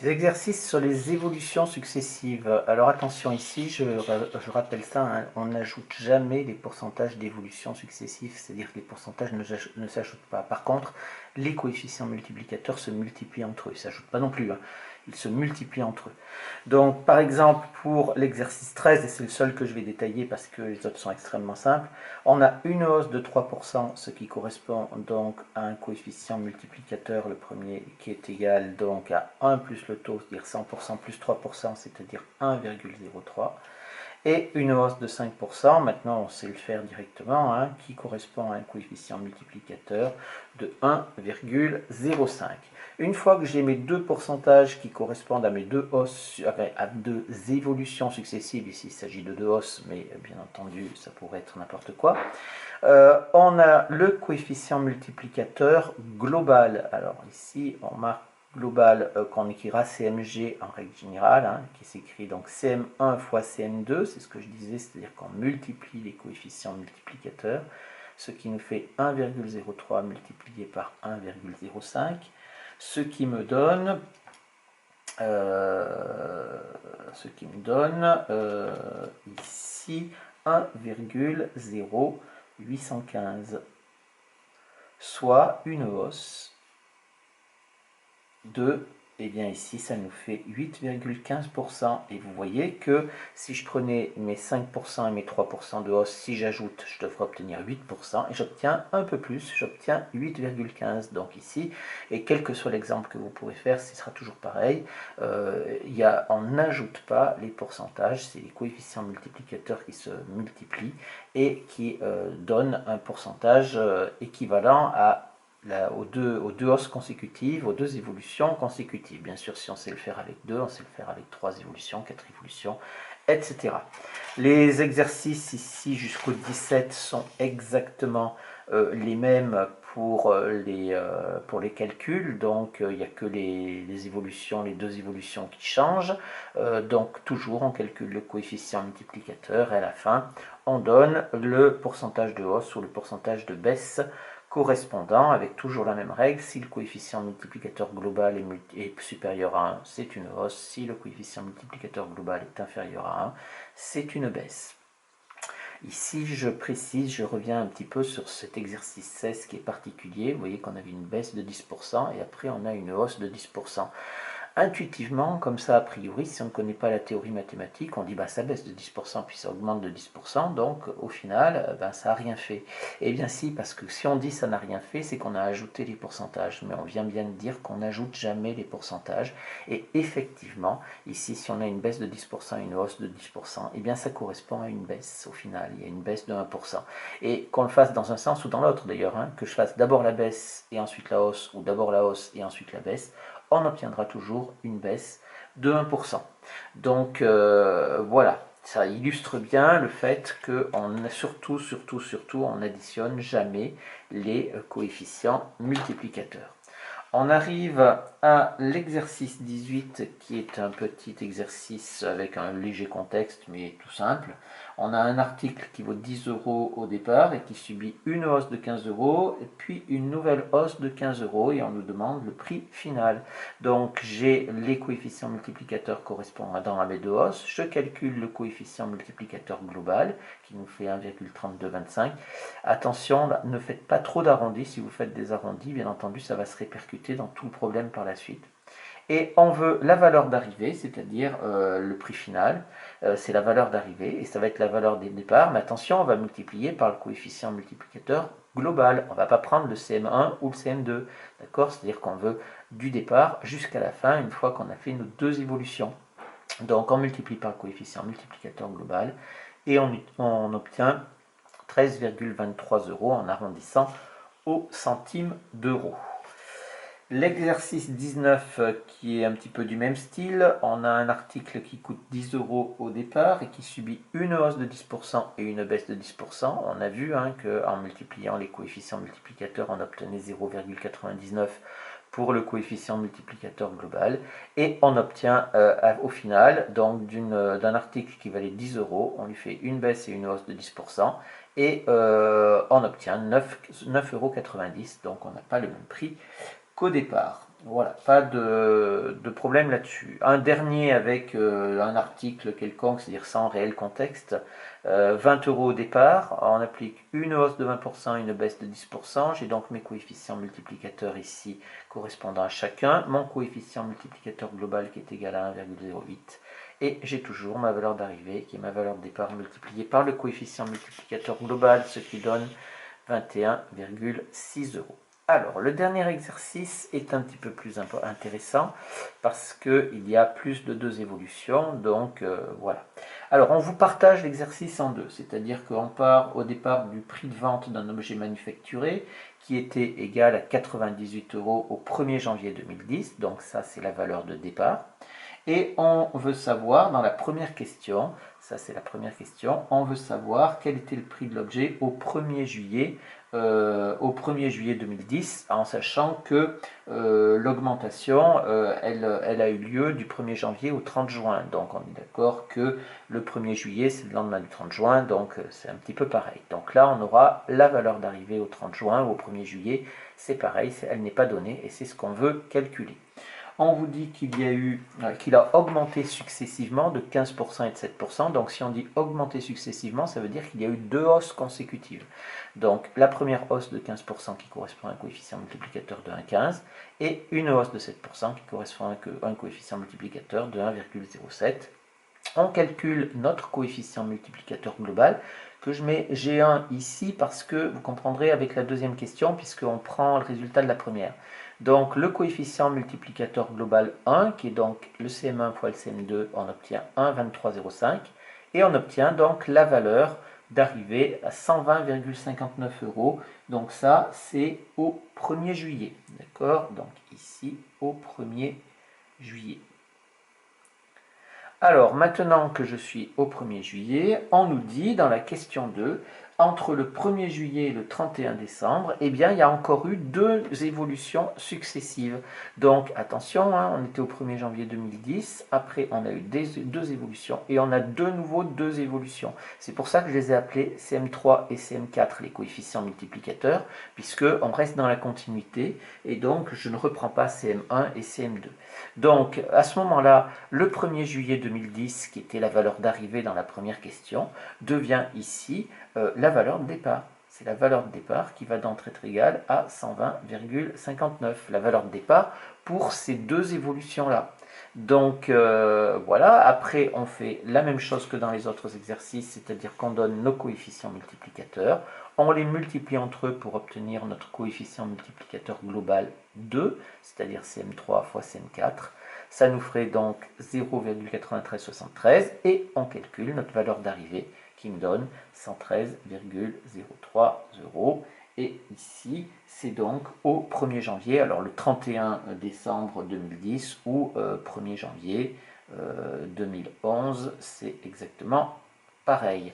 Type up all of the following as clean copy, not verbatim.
Des exercices sur les évolutions successives. Alors attention ici, je rappelle ça, hein, on n'ajoute jamais les pourcentages d'évolution successives, c'est-à-dire que les pourcentages ne s'ajoutent pas. Par contre, les coefficients multiplicateurs se multiplient entre eux, ils ne s'ajoutent pas non plus, hein, ils se multiplient entre eux. Donc par exemple pour l'exercice 13, et c'est le seul que je vais détailler parce que les autres sont extrêmement simples, on a une hausse de 3%, ce qui correspond donc à un coefficient multiplicateur, le premier, qui est égal donc à 1 plus le taux, c'est-à-dire 100% plus 3%, c'est-à-dire 1,03. Et une hausse de 5%, maintenant on sait le faire directement, hein, qui correspond à un coefficient multiplicateur de 1,05. Une fois que j'ai mes deux pourcentages qui correspondent à mes deux hausses, à deux évolutions successives, ici il s'agit de deux hausses, mais bien entendu ça pourrait être n'importe quoi, on a le coefficient multiplicateur global. Alors ici on marque global qu'on écrira CMG en règle générale, hein, qui s'écrit donc CM1 fois CM2, c'est ce que je disais, c'est-à-dire qu'on multiplie les coefficients multiplicateurs, ce qui nous fait 1,03 multiplié par 1,05, ce qui me donne ici 1,0815, soit une hausse de, et bien ici ça nous fait 8,15%. Et vous voyez que si je prenais mes 5% et mes 3% de hausse, si j'ajoute, je devrais obtenir 8%, et j'obtiens un peu plus, j'obtiens 8,15. Donc ici, et quel que soit l'exemple que vous pourrez faire, ce sera toujours pareil. On n'ajoute pas les pourcentages, c'est les coefficients multiplicateurs qui se multiplient et qui donnent un pourcentage équivalent aux deux hausses consécutives, aux deux évolutions consécutives. Bien sûr, si on sait le faire avec deux, on sait le faire avec trois évolutions, quatre évolutions, etc. Les exercices ici jusqu'au 17 sont exactement les mêmes pour les calculs, donc il n'y a que les évolutions, les deux évolutions qui changent. Donc toujours on calcule le coefficient multiplicateur et à la fin on donne le pourcentage de hausse ou le pourcentage de baisse correspondant, avec toujours la même règle. Si le coefficient multiplicateur global est supérieur à 1, c'est une hausse. Si le coefficient multiplicateur global est inférieur à 1, c'est une baisse. Ici, je précise, je reviens un petit peu sur cet exercice 16 qui est particulier. Vous voyez qu'on avait une baisse de 10% et après on a une hausse de 10%. Intuitivement, comme ça a priori, si on ne connaît pas la théorie mathématique, on dit bah ça baisse de 10% puis ça augmente de 10%, donc au final, ben, ça n'a rien fait. Eh bien si, parce que si on dit ça n'a rien fait, c'est qu'on a ajouté les pourcentages, mais on vient bien de dire qu'on n'ajoute jamais les pourcentages, et effectivement, ici si on a une baisse de 10% et une hausse de 10%, eh bien ça correspond à une baisse au final, il y a une baisse de 1%. Et qu'on le fasse dans un sens ou dans l'autre d'ailleurs, hein, que je fasse d'abord la baisse et ensuite la hausse, ou d'abord la hausse et ensuite la baisse, on obtiendra toujours une baisse de 1%. Donc voilà, ça illustre bien le fait qu'on surtout, on n'additionne jamais les coefficients multiplicateurs. On arrive à l'exercice 18 qui est un petit exercice avec un léger contexte mais tout simple. On a un article qui vaut 10 euros au départ et qui subit une hausse de 15 euros et puis une nouvelle hausse de 15 euros et on nous demande le prix final. Donc j'ai les coefficients multiplicateurs correspondant à mes deux hausses. Je calcule le coefficient multiplicateur global qui nous fait 1,3225. Attention, ne faites pas trop d'arrondis. Si vous faites des arrondis, bien entendu, ça va se répercuter dans tout le problème par la suite. Et on veut la valeur d'arrivée, c'est-à-dire le prix final, c'est la valeur d'arrivée, et ça va être la valeur des départ, mais attention, on va multiplier par le coefficient multiplicateur global, on ne va pas prendre le CM1 ou le CM2, d'accord? C'est-à-dire qu'on veut du départ jusqu'à la fin, une fois qu'on a fait nos deux évolutions. Donc on multiplie par le coefficient multiplicateur global, et on obtient 13,23 euros en arrondissant au centime d'euro. L'exercice 19 qui est un petit peu du même style, on a un article qui coûte 10 euros au départ et qui subit une hausse de 10% et une baisse de 10%. On a vu hein, qu'en multipliant les coefficients multiplicateurs, on obtenait 0,99 pour le coefficient multiplicateur global et on obtient au final donc d'un article qui valait 10 euros, on lui fait une baisse et une hausse de 10% et on obtient 9,90 €, donc on n'a pas le même prix qu'au départ. Voilà, pas de problème là-dessus. Un dernier avec un article quelconque, c'est-à-dire sans réel contexte, 20 euros au départ, on applique une hausse de 20%, une baisse de 10%, j'ai donc mes coefficients multiplicateurs ici correspondant à chacun, mon coefficient multiplicateur global qui est égal à 1,08, et j'ai toujours ma valeur d'arrivée qui est ma valeur de départ multipliée par le coefficient multiplicateur global, ce qui donne 21,6 euros. Alors, le dernier exercice est un petit peu plus intéressant parce qu'il y a plus de 2 évolutions, donc voilà. Alors, on vous partage l'exercice en deux, c'est-à-dire qu'on part au départ du prix de vente d'un objet manufacturé qui était égal à 98 euros au 1er janvier 2010, donc ça c'est la valeur de départ. Et on veut savoir, dans la première question, ça c'est la première question, on veut savoir quel était le prix de l'objet au 1er juillet 2010, en sachant que l'augmentation, elle a eu lieu du 1er janvier au 30 juin. Donc on est d'accord que le 1er juillet, c'est le lendemain du 30 juin, donc c'est un petit peu pareil. Donc là, on aura la valeur d'arrivée au 30 juin ou au 1er juillet, c'est pareil, elle n'est pas donnée et c'est ce qu'on veut calculer. On vous dit qu'il a augmenté successivement de 15% et de 7%. Donc si on dit augmenté successivement, ça veut dire qu'il y a eu 2 hausses consécutives. Donc la première hausse de 15% qui correspond à un coefficient multiplicateur de 1,15 et une hausse de 7% qui correspond à un coefficient multiplicateur de 1,07. On calcule notre coefficient multiplicateur global, que je mets G1 ici parce que vous comprendrez avec la deuxième question, puisqu'on prend le résultat de la première. Donc le coefficient multiplicateur global 1, qui est donc le CM1 fois le CM2, on obtient 1,2305, et on obtient donc la valeur d'arrivée à 120,59 euros. Donc ça, c'est au 1er juillet. D'accord? Donc ici, au 1er juillet. Alors, maintenant que je suis au 1er juillet, on nous dit dans la question 2, entre le 1er juillet et le 31 décembre, eh bien, il y a encore eu 2 évolutions successives. Donc, attention, hein, on était au 1er janvier 2010, après on a eu 2 évolutions, et on a de nouveau 2 évolutions. C'est pour ça que je les ai appelés CM3 et CM4, les coefficients multiplicateurs, puisqu'on reste dans la continuité, et donc je ne reprends pas CM1 et CM2. Donc, à ce moment-là, le 1er juillet 2010, qui était la valeur d'arrivée dans la première question, devient ici la valeur de départ. C'est la valeur de départ qui va donc être égale à 120,59, la valeur de départ pour ces 2 évolutions-là. Donc voilà, après on fait la même chose que dans les autres exercices, c'est-à-dire qu'on donne nos coefficients multiplicateurs, on les multiplie entre eux pour obtenir notre coefficient multiplicateur global 2, c'est-à-dire CM3 fois CM4. Ça nous ferait donc 0,9373 et on calcule notre valeur d'arrivée qui me donne 113,03 euros. Et ici, c'est donc au 1er janvier, alors le 31 décembre 2010 ou 1er janvier 2011, c'est exactement pareil.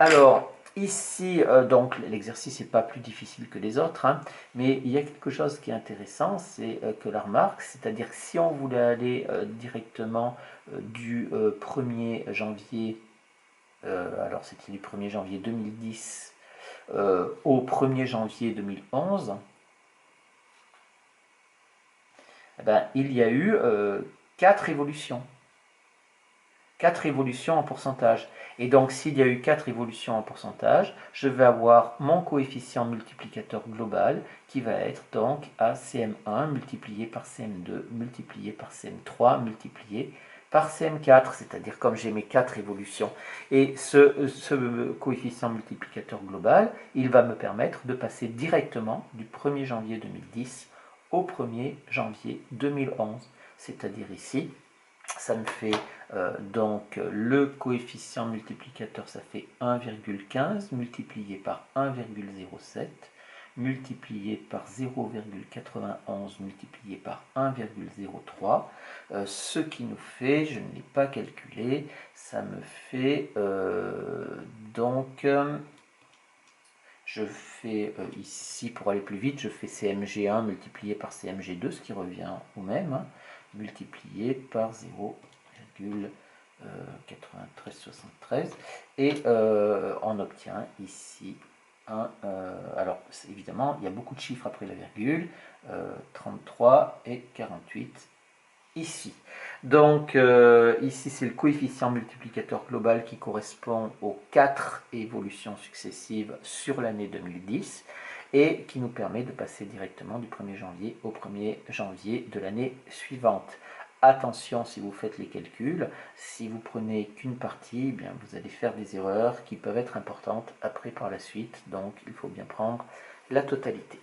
Alors, ici, donc l'exercice n'est pas plus difficile que les autres, hein, mais il y a quelque chose qui est intéressant, c'est que la remarque, c'est-à-dire que si on voulait aller directement du 1er janvier, alors c'était du 1er janvier 2010 au 1er janvier 2011, eh ben, il y a eu 4 évolutions. 4 évolutions en pourcentage. Et donc, s'il y a eu 4 évolutions en pourcentage, je vais avoir mon coefficient multiplicateur global qui va être donc à CM1 multiplié par CM2 multiplié par CM3 multiplié par CM4, c'est-à-dire comme j'ai mes 4 évolutions. Et ce coefficient multiplicateur global, il va me permettre de passer directement du 1er janvier 2010 au 1er janvier 2011. C'est-à-dire ici, ça me fait donc le coefficient multiplicateur, ça fait 1,15 multiplié par 1,07 multiplié par 0,91 multiplié par 1,03, ce qui nous fait, je ne l'ai pas calculé, ça me fait donc, je fais ici, pour aller plus vite, je fais CMG1 multiplié par CMG2, ce qui revient au même, hein, multiplié par 0,9373, et on obtient ici Alors évidemment, il y a beaucoup de chiffres après la virgule, 33 et 48 ici. Donc ici c'est le coefficient multiplicateur global qui correspond aux 4 évolutions successives sur l'année 2010 et qui nous permet de passer directement du 1er janvier au 1er janvier de l'année suivante. Attention si vous faites les calculs, si vous prenez qu'une partie, eh bien vous allez faire des erreurs qui peuvent être importantes après par la suite, donc il faut bien prendre la totalité.